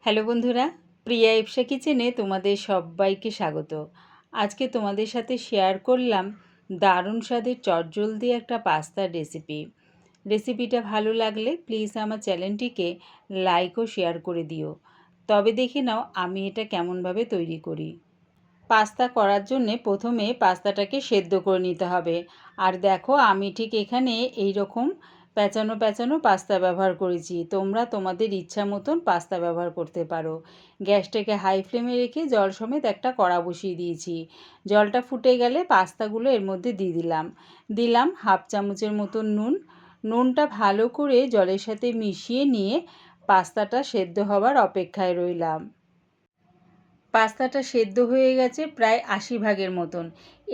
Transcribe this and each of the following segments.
Hello বন্ধুরা, প্রিয়া ইপসা কিচেনে তোমাদের সবাইকে স্বাগত। আজকে তোমাদের সাথে শেয়ার করলাম দারুণ স্বাদের চটজলদি একটা পাস্তার রেসিপি। রেসিপিটা ভালো লাগলে প্লিজ আমার চ্যানেলটিকে লাইক ও শেয়ার করে দিও। তবে দেখে নাও আমি এটা কেমনভাবে তৈরি করি। পাস্তা করার জন্যে প্রথমে পাস্তাটাকে সেদ্ধ করে নিতে হবে। আর দেখো আমি ঠিক এখানে এই রকম প্যাঁচানো প্যাঁচানো পাস্তা ব্যবহার করেছি। তোমরা তোমাদের ইচ্ছা মতন পাস্তা ব্যবহার করতে পারো। গ্যাসটাকে হাই ফ্লেমে রেখে জল সমেত একটা কড়া বসিয়ে দিয়েছি। জলটা ফুটে গেলে পাস্তাগুলো এর মধ্যে দিয়ে দিলাম হাফ চামচের মতন নুন। নুনটা ভালো করে জলের সাথে মিশিয়ে নিয়ে পাস্তাটা সেদ্ধ হওয়ার অপেক্ষায় রইলাম। পাস্তাটা সেদ্ধ হয়ে গেছে প্রায় 80 ভাগের মতন।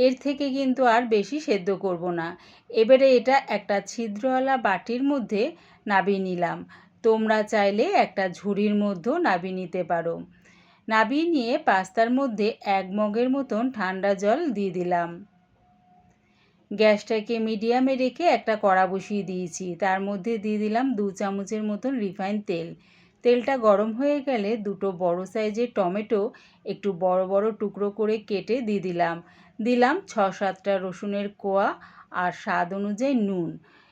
এর থেকে কিন্তু আর বেশি সেদ্ধ করব না। এবারে এটা একটা ছিদ্রওয়ালা বাটির মধ্যে নাবিয়ে নিলাম। তোমরা চাইলে একটা ঝুড়ির মধ্যেও নাবিয়ে নিতে পারো। নাবিয়ে নিয়ে পাস্তার মধ্যে 1 মগের মতন ঠান্ডা জল দিয়ে দিলাম। গ্যাসটাকে মিডিয়ামে রেখে একটা কড়া বসিয়ে দিয়েছি। তার মধ্যে দিয়ে দিলাম 2 চামচের মতন রিফাইন তেল। তেলটা গরম হয়ে গেলে দুটো বড় সাইজের টমেটো একটু বড় বড় টুকরো করে কেটে দিয়ে দিলাম 6-7টা রসুনের কোয়া আর স্বাদ অনুযায়ী নুন।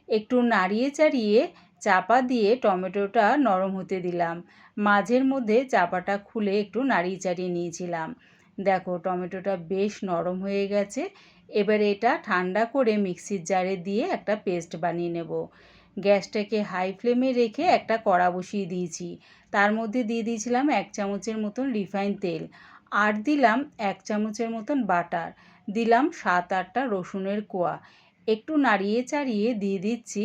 একটু নাড়িয়ে চাড়িয়ে চাপা দিয়ে টমেটোটা নরম হতে দিলাম। মাঝের মধ্যে চাপাটা খুলে একটু নাড়িয়ে চাড়িয়ে নিয়েছিলাম। দেখো টমেটোটা বেশ নরম হয়ে গেছে। এবার এটা ঠান্ডা করে মিক্সির জারে দিয়ে একটা পেস্ট বানিয়ে নেব। গ্যাসটাকে হাই ফ্লেমে রেখে একটা কড়া বসিয়ে দিয়েছি। তার মধ্যে দিয়ে দিয়েছিলাম 1 চামচের মতন রিফাইন তেল আর দিলাম 1 চামচের মতন বাটার। দিলাম 7-8টা রসুনের কোয়া। একটু নাড়িয়ে চাড়িয়ে দিয়ে দিচ্ছি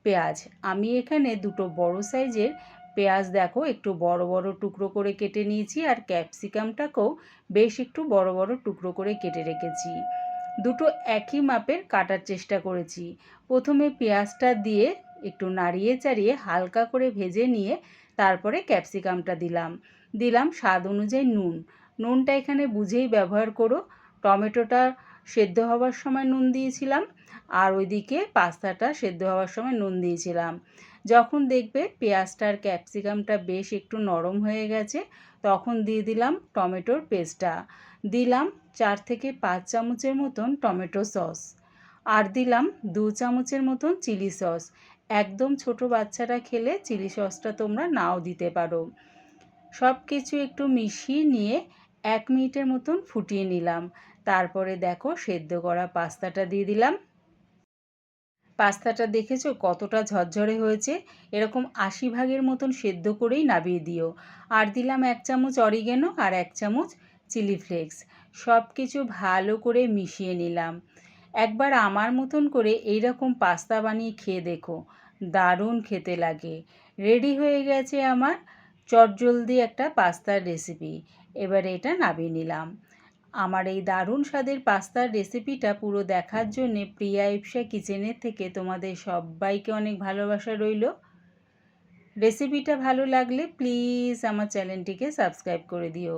পেঁয়াজ। আমি এখানে দুটো বড় সাইজের পেঁয়াজ দেখো একটু বড় বড় টুকরো করে কেটে নিয়েছি আর ক্যাপসিকামটাকেও বেশ একটু বড় বড় টুকরো করে কেটে রেখেছি। দুটো একই মাপের কাটার চেষ্টা করেছি। প্রথমে পেঁয়াজটা দিয়ে একটু নাড়িয়ে চাড়িয়ে হালকা করে ভেজে নিয়ে তারপরে ক্যাপসিকামটা দিলাম স্বাদ অনুযায়ী নুন। নুনটা এখানে বুঝেই ব্যবহার করো। টমেটোটা সেদ্ধ হওয়ার সময় নুন দিয়েছিলাম আর ওইদিকে পাস্তাটা সেদ্ধ হওয়ার সময় নুন দিয়েছিলাম। যখন দেখবে পেঁয়াজটা আর ক্যাপসিকামটা বেশ একটু নরম হয়ে গেছে তখন দিয়ে দিলাম টমেটোর পেস্টটা। দিলাম 4 থেকে 5 চামচের মতন টমেটো সস আর দিলাম 2 চামচের মতন চিলি সস। একদম ছোট বাচ্চারা খেলে চিলি সসটা তোমরা নাও দিতে পারো। সব কিছু একটু মিশিয়ে নিয়ে 1 মিনিটের মতন ফুটিয়ে নিলাম। তারপরে দেখো সেদ্ধ করা পাস্তাটা দিয়ে দিলাম। পাস্তাটা দেখেছো কতটা ঝরঝরে হয়েছে। এরকম 80 ভাগের মতন সেদ্ধ করেই নামিয়ে দিও। আর দিলাম 1 চামচ অরিগ্যানো আর 1 চামচ চিলি ফ্লেক্স। সব কিছু ভালো করে মিশিয়ে নিলাম। একবার আমার মতন করে এইরকম পাস্তা বানিয়ে খেয়ে দেখো, দারুণ খেতে লাগে। রেডি হয়ে গেছে আমার চটজলদি একটা পাস্তার রেসিপি। এবারে এটা নামিয়ে নিলাম। আমার এই দারুণ স্বাদের পাস্তার রেসিপিটা পুরো দেখার জন্যে প্রিয়া ইপসা কিচেনের থেকে তোমাদের সবাইকে অনেক ভালোবাসা রইল। রেসিপিটা ভালো লাগলে প্লিজ আমার চ্যানেলটিকে সাবস্ক্রাইব করে দিও।